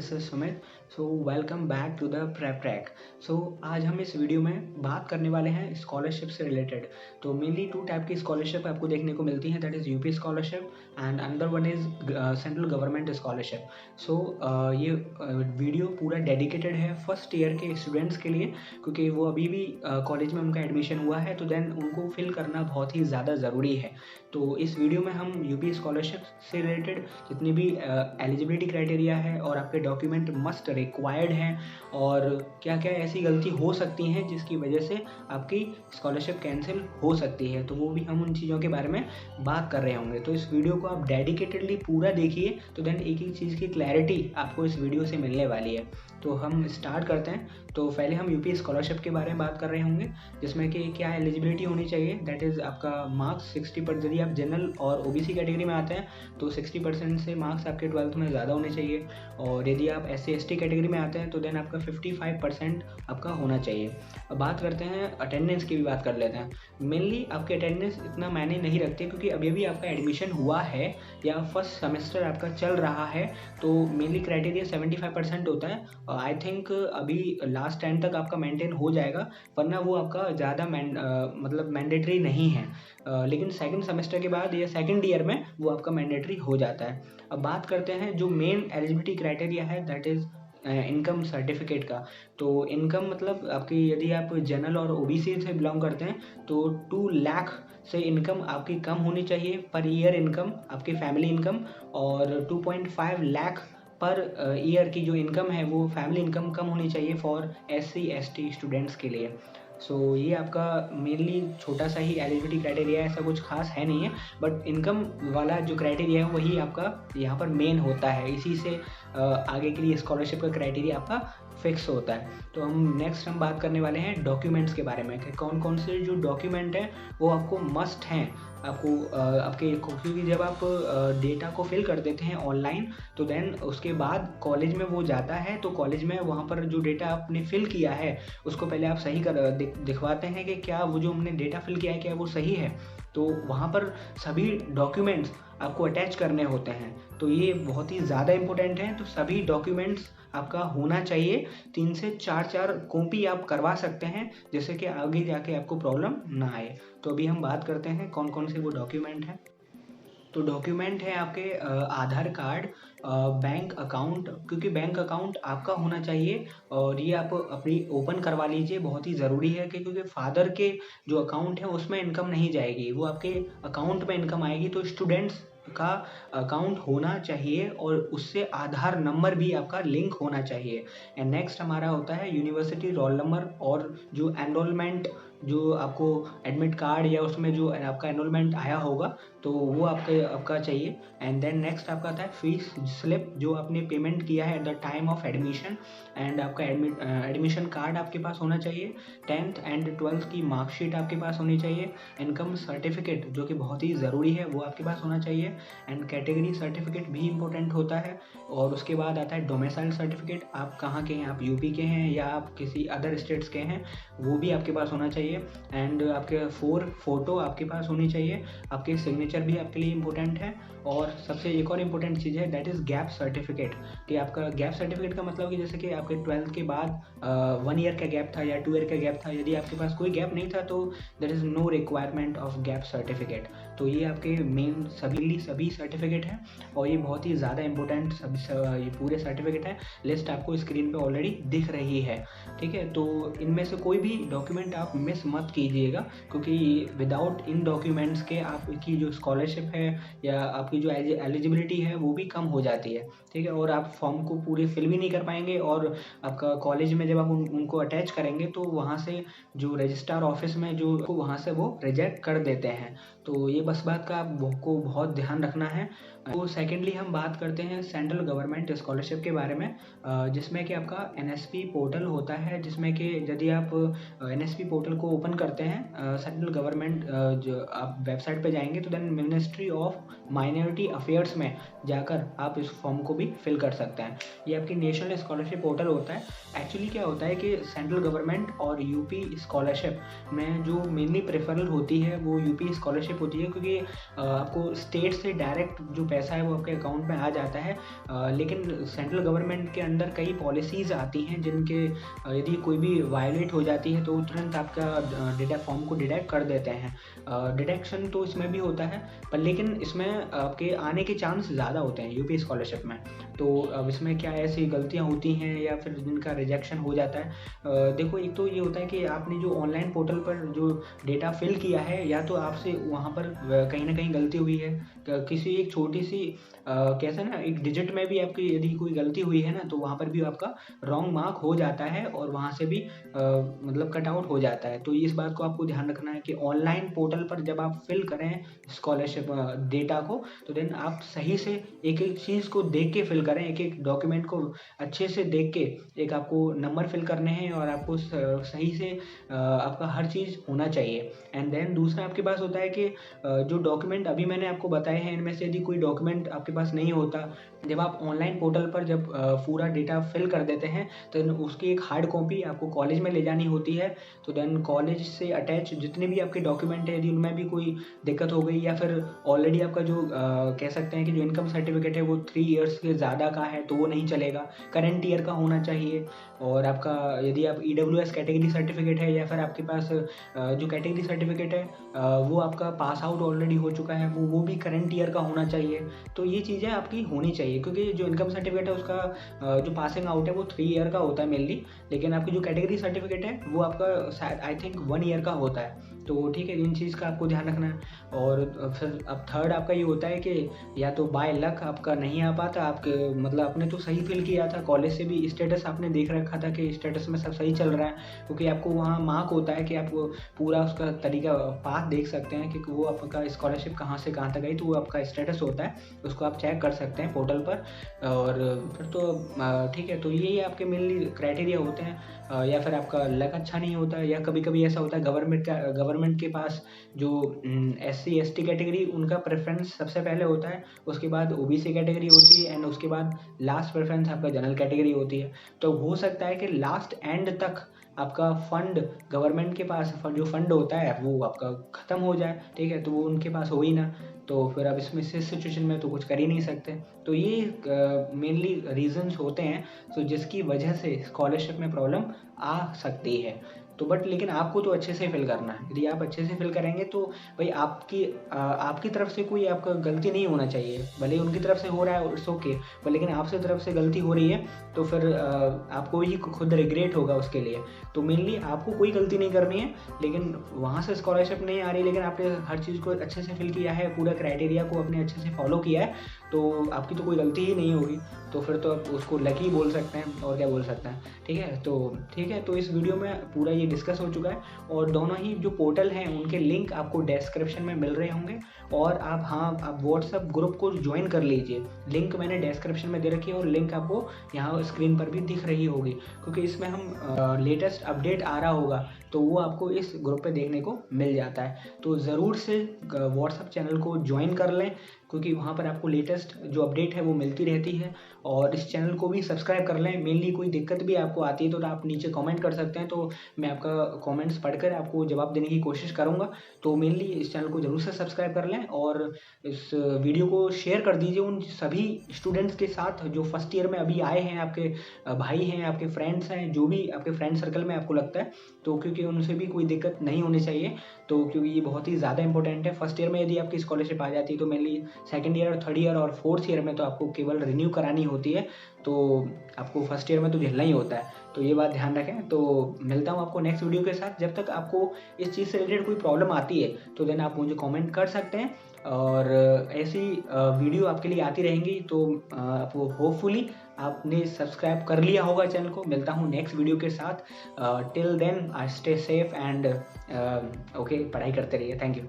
This is Sumit. So welcome back to the prep track. सो आज हम इस वीडियो में बात करने वाले हैं स्कॉलरशिप से रिलेटेड। तो मेनली टू टाइप की स्कॉलरशिप आपको देखने को मिलती हैं, that is UP scholarship and another one is central government scholarship. So ये वीडियो पूरा डेडिकेटेड है फर्स्ट ईयर के स्टूडेंट्स के लिए, क्योंकि वो अभी भी कॉलेज में उनका एडमिशन हुआ है, तो देन उनको फिल करना बहुत ही ज़्यादा ज़रूरी है। तो इस वीडियो में हम यूपी स्कॉलरशिप से रिलेटेड जितनी भी एलिजिबिलिटी क्राइटेरिया है और आपके डॉक्यूमेंट मस्ट रिक्वायर्ड हैं और क्या क्या ऐसी गलती हो सकती हैं जिसकी वजह से आपकी स्कॉलरशिप कैंसिल हो सकती है, तो वो भी हम उन चीज़ों के बारे में बात कर रहे होंगे। तो इस वीडियो को आप डेडिकेटेडली पूरा देखिए, तो देन एक एक चीज़ की क्लैरिटी आपको इस वीडियो से मिलने वाली है। तो हम स्टार्ट करते हैं। तो पहले हम यूपी स्कॉलरशिप के बारे में बात कर रहे होंगे, जिसमें कि क्या एलिजिबिलिटी होनी चाहिए, दैट इज़ आपका मार्क्स 60%। यदि आप जनरल और ओबीसी कैटेगरी में आते हैं तो 60% से मार्क्स आपके 12th में ज़्यादा होने चाहिए, और यदि आप SC ST कैटेगरी में आते हैं तो देन आपका 55% आपका होना चाहिए। अब बात करते हैं अटेंडेंस की भी बात कर लेते हैं। मेनली आपके अटेंडेंस इतना मायने नहीं रखते, क्योंकि अभी अभी आपका एडमिशन हुआ है या फर्स्ट सेमेस्टर आपका चल रहा है, तो मेनली क्राइटेरिया 75% होता है। आई थिंक अभी लास्ट 10 तक आपका मेंटेन हो जाएगा, वरना वो आपका ज़्यादा मतलब मैंडेटरी नहीं है। लेकिन सेकंड सेमेस्टर के बाद या सेकंड ईयर में वो आपका मैंडेटरी हो जाता है। अब बात करते हैं जो मेन एलिजिबिलिटी क्राइटेरिया है, दैट इज़ इनकम सर्टिफिकेट का। तो इनकम मतलब आपकी, यदि आप जनरल और ओबीसी से बिलोंग करते हैं तो 2 लाख से इनकम आपकी कम होनी चाहिए पर ईयर इनकम, आपकी फैमिली इनकम, और 2.5 लाख पर ईयर की जो इनकम है वो फैमिली इनकम कम होनी चाहिए फॉर SC ST स्टूडेंट्स के लिए। सो ये आपका मेनली छोटा सा ही एलिजिबिलिटी क्राइटेरिया है, ऐसा कुछ खास है नहीं है, बट इनकम वाला जो क्राइटेरिया है वही आपका यहाँ पर मेन होता है। इसी से आगे के लिए स्कॉलरशिप का क्राइटेरिया आपका फिक्स होता है। तो हम बात करने वाले हैं डॉक्यूमेंट्स के बारे में कि कौन कौन से जो डॉक्यूमेंट हैं वो आपको मस्ट हैं आपको आपके, क्योंकि जब आप डेटा को फिल कर देते हैं ऑनलाइन तो देन उसके बाद कॉलेज में वो जाता है, तो कॉलेज में वहाँ पर जो डेटा आपने फिल किया है उसको पहले आप सही कर दिखवाते हैं कि क्या वो जो हमने डेटा फिल किया है क्या वो सही है। तो वहाँ पर सभी डॉक्यूमेंट्स आपको अटैच करने होते हैं, तो ये बहुत ही ज़्यादा इम्पोर्टेंट है। तो सभी डॉक्यूमेंट्स आपका होना चाहिए, 3 से 4 कॉपी आप करवा सकते हैं, जैसे कि आगे जाके आपको प्रॉब्लम ना आए। तो अभी हम बात करते हैं कौन कौन से वो डॉक्यूमेंट हैं। तो डॉक्यूमेंट है आपके आधार कार्ड, बैंक अकाउंट, क्योंकि बैंक अकाउंट आपका होना चाहिए और ये आप अपनी ओपन करवा लीजिए, बहुत ही ज़रूरी है कि क्योंकि फादर के जो अकाउंट है उसमें इनकम नहीं जाएगी, वो आपके अकाउंट में इनकम आएगी। तो स्टूडेंट्स का अकाउंट होना चाहिए और उससे आधार नंबर भी आपका लिंक होना चाहिए। एंड नेक्स्ट हमारा होता है यूनिवर्सिटी रोल नंबर, और जो एनरोलमेंट, जो आपको एडमिट कार्ड या उसमें जो आपका एनरोलमेंट आया होगा तो वो आपका चाहिए। एंड देन नेक्स्ट आपका आता है फीस स्लिप, जो आपने पेमेंट किया है at the time of admission, and आपका एडमिशन कार्ड आपके पास होना चाहिए। 10th एंड 12th की मार्कशीट आपके पास होनी चाहिए। इनकम सर्टिफिकेट जो कि बहुत ही ज़रूरी है वो आपके पास होना चाहिए। एंड कैटेगरी सर्टिफिकेट भी इम्पोर्टेंट होता है। और उसके बाद आता है डोमिसाइल सर्टिफिकेट, आप कहाँ के हैं, आप यूपी के हैं या आप किसी अदर स्टेट्स के हैं, वो भी आपके पास होना चाहिए। एंड आपके 4 फोटो आपके पास होनी चाहिए, आपके सिग्नेचर भी आपके लिए इम्पोर्टेंट है। और सबसे एक और इम्पोर्टेंट चीज़ है दैट इज़ गैप सर्टिफिकेट, कि आपका गैप सर्टिफिकेट का मतलब कि जैसे कि आपके 12th के बाद 1 ईयर का गैप था या 2 ईयर का गैप था, यदि आपके पास कोई गैप नहीं था तो there is no requirement of gap certificate. तो ये आपके मेन सभी सर्टिफिकेट हैं और ये बहुत ही ज़्यादा इंपॉर्टेंट ये पूरे सर्टिफिकेट हैं। लिस्ट आपको स्क्रीन पे ऑलरेडी दिख रही है, ठीक है। तो इनमें से कोई भी डॉक्यूमेंट आप मिस मत कीजिएगा, क्योंकि विदाउट इन डॉक्यूमेंट्स के आपकी जो स्कॉलरशिप है या आपकी जो एलिजिबिलिटी है वो भी कम हो जाती है, ठीक है। और आप फॉर्म को पूरे फिल भी नहीं कर पाएंगे, और आपका कॉलेज में जब आप उनको अटैच करेंगे तो वहाँ से जो रजिस्ट्रार ऑफिस में जो वहाँ से वो रिजेक्ट कर देते हैं। तो ये बस बात का आपको बहुत ध्यान रखना है। तो सेकेंडली हम बात करते हैं सेंट्रल गवर्नमेंट स्कॉलरशिप के बारे में, जिसमें कि आपका NSP पोर्टल होता है, जिसमें कि यदि आप NSP पोर्टल को ओपन करते हैं सेंट्रल गवर्नमेंट जो आप वेबसाइट पे जाएंगे तो then ministry of minority affairs में जाकर आप इस फॉर्म को भी फिल कर सकते हैं। ये आपकी नेशनल स्कॉलरशिप पोर्टल होता है। एक्चुअली क्या होता है कि सेंट्रल गवर्नमेंट और यूपी स्कॉलरशिप में जो मेनली प्रेफरल होती है वो यूपी स्कॉलरशिप होती है, क्योंकि आपको स्टेट से डायरेक्ट जो पैसा है वो आपके अकाउंट में आ जाता है, लेकिन सेंट्रल गवर्नमेंट के अंदर कई पॉलिसीज़ आती हैं जिनके यदि कोई भी वायलेट हो जाती है तो तुरंत आपका डेटा फॉर्म को डिडक्ट कर देते हैं। डिडक्शन तो इसमें भी होता है, पर लेकिन इसमें आपके आने के चांस ज़्यादा होते हैं यूपी स्कॉलरशिप में। तो अब इसमें क्या ऐसी गलतियाँ होती हैं या फिर जिनका रिजेक्शन हो जाता है? देखो, एक तो ये होता है कि आपने जो ऑनलाइन पोर्टल पर जो डेटा फिल किया है, या तो आपसे वहाँ पर कहीं ना कहीं गलती हुई है, किसी एक छोटी सी कैसे ना एक डिजिट में भी आपकी यदि कोई गलती हुई है ना, तो वहाँ पर भी आपका रॉन्ग मार्क हो जाता है और वहाँ से भी मतलब कट आउट हो जाता है। तो इस बात को आपको ध्यान रखना है कि ऑनलाइन पोर्टल पर जब आप फिल करें स्कॉलरशिप डेटा को, तो देन आप सही से एक एक चीज़ को देख के फिल करें, एक एक डॉक्यूमेंट को अच्छे से देख के। एक आपको नंबर फिल करने हैं और आपको सही से आपका हर चीज़ होना चाहिए। एंड देन दूसरा आपके पास होता है कि जो डॉक्यूमेंट अभी मैंने आपको बताए हैं, इनमें से यदि कोई डॉक्यूमेंट आपके पास नहीं होता, जब आप ऑनलाइन पोर्टल पर जब पूरा डेटा फिल कर देते हैं, तो उसकी एक हार्ड कॉपी आपको कॉलेज में ले जानी होती है। तो देन कॉलेज से अटैच जितने भी आपके डॉक्यूमेंट है, यदि उनमें भी कोई दिक्कत हो गई या फिर ऑलरेडी आपका जो कह सकते हैं कि जो इनकम सर्टिफिकेट है वो 3 ईयर्स से ज़्यादा का है, तो वो नहीं चलेगा, करंट ईयर का होना चाहिए। और आपका यदि आप EWS कैटेगरी सर्टिफिकेट है या फिर आपके पास जो कैटेगरी सर्टिफिकेट है वो आपका पास आउट ऑलरेडी हो चुका है, वो भी करंट ईयर का होना चाहिए। तो ये चीज़ें आपकी होनी चाहिए, क्योंकि जो इनकम सर्टिफिकेट है उसका जो पासिंग आउट है वो 3 ईयर का होता है मेनली, लेकिन आपकी जो कैटेगरी सर्टिफिकेट है वो आपका शायद आई थिंक 1 ईयर का होता है। तो ठीक है, इन चीज़ का आपको ध्यान रखना है। और फिर अब थर्ड आपका ये होता है कि या तो बाय लक आपका नहीं आ पाता, आपके मतलब आपने तो सही फिल किया था, कॉलेज से भी स्टेटस आपने देख रखा था कि स्टेटस में सब सही चल रहा है, क्योंकि आपको वहाँ मार्क होता है कि आप पूरा उसका तरीका पाथ देख सकते हैं कि वो आपका स्कॉलरशिप कहाँ से कहाँ तक गई, तो वो आपका स्टेटस होता है, उसको आप चेक कर सकते हैं पोर्टल पर। और फिर तो ठीक है, तो यही आपके मेनली क्राइटेरिया होते हैं। या फिर आपका लक अच्छा नहीं होता है, या कभी कभी ऐसा होता है गवर्नमेंट के पास जो SC ST कैटेगरी उनका प्रेफरेंस सबसे पहले होता है, उसके बाद OBC कैटेगरी होती है, एंड उसके बाद लास्ट प्रेफरेंस आपका जनरल कैटेगरी होती है। तो हो सकता है कि लास्ट एंड तक आपका फंड गवर्नमेंट के पास जो फंड होता है वो आपका ख़त्म हो जाए, ठीक है, तो वो उनके पास हो ही ना, तो फिर अब इसमें इस सिचुएशन में तो कुछ कर ही नहीं सकते। तो ये मेनली रीजंस होते हैं तो जिसकी वजह से स्कॉलरशिप में प्रॉब्लम आ सकती है। तो बट लेकिन आपको तो अच्छे से फिल करना है, यदि आप अच्छे से फिल करेंगे तो भाई आपकी तरफ से कोई आपका गलती नहीं होना चाहिए, भले उनकी तरफ से हो रहा है इट्स ओके, पर लेकिन आपसे तरफ से गलती हो रही है तो फिर आपको ही खुद रिग्रेट होगा उसके लिए। तो मेनली आपको कोई गलती नहीं करनी है, लेकिन वहाँ से स्कॉलरशिप नहीं आ रही, लेकिन आपने हर चीज़ को अच्छे से फिल किया है, पूरा क्राइटेरिया को आपने अच्छे से फॉलो किया है, तो आपकी तो कोई गलती ही नहीं होगी। तो फिर तो आप उसको लकी बोल सकते हैं, और क्या बोल सकते हैं। ठीक है, तो इस वीडियो में पूरा ये डिस्कस हो चुका है, और दोनों ही जो पोर्टल हैं उनके लिंक आपको डिस्क्रिप्शन में मिल रहे होंगे, और आप व्हाट्सएप ग्रुप को ज्वाइन कर लीजिए। लिंक मैंने डिस्क्रिप्शन में दे रखी है, और लिंक आपको यहाँ स्क्रीन पर भी दिख रही होगी, क्योंकि इसमें हम लेटेस्ट अपडेट आ रहा होगा तो वो आपको इस ग्रुप पे देखने को मिल जाता है। तो ज़रूर से व्हाट्सएप चैनल को ज्वाइन कर लें, क्योंकि वहाँ पर आपको लेटेस्ट जो अपडेट है वो मिलती रहती है। और इस चैनल को भी सब्सक्राइब कर लें। मेनली कोई दिक्कत भी आपको आती है तो आप नीचे कमेंट कर सकते हैं, तो मैं आपका कमेंट्स पढ़कर आपको जवाब देने की कोशिश करूँगा। तो मेनली इस चैनल को ज़रूर से सब्सक्राइब कर लें, और इस वीडियो को शेयर कर दीजिए उन सभी स्टूडेंट्स के साथ जो फर्स्ट ईयर में अभी आए हैं, आपके भाई हैं, आपके फ्रेंड्स हैं, जो भी आपके फ्रेंड सर्कल में आपको लगता है, तो क्योंकि उनसे भी कोई दिक्कत नहीं होनी चाहिए। तो क्योंकि ये बहुत ही ज़्यादा इंपॉर्टेंट है। फर्स्ट ईयर में यदि आपकी स्कॉलरशिप आ जाती है तो मेनली सेकंड ईयर और थर्ड ईयर और फोर्थ ईयर में तो आपको केवल रिन्यू करानी होती है, तो आपको फर्स्ट ईयर में तो झेलना ही होता है। तो ये बात ध्यान रखें। तो मिलता हूँ आपको नेक्स्ट वीडियो के साथ। जब तक आपको इस चीज़ से रिलेटेड कोई प्रॉब्लम आती है तो देन आप मुझे कमेंट कर सकते हैं, और ऐसी वीडियो आपके लिए आती रहेंगी। तो आपको होपफुली आपने सब्सक्राइब कर लिया होगा चैनल को। मिलता हूँ नेक्स्ट वीडियो के साथ। Till then stay safe and okay, पढ़ाई करते रहिए। Thank you.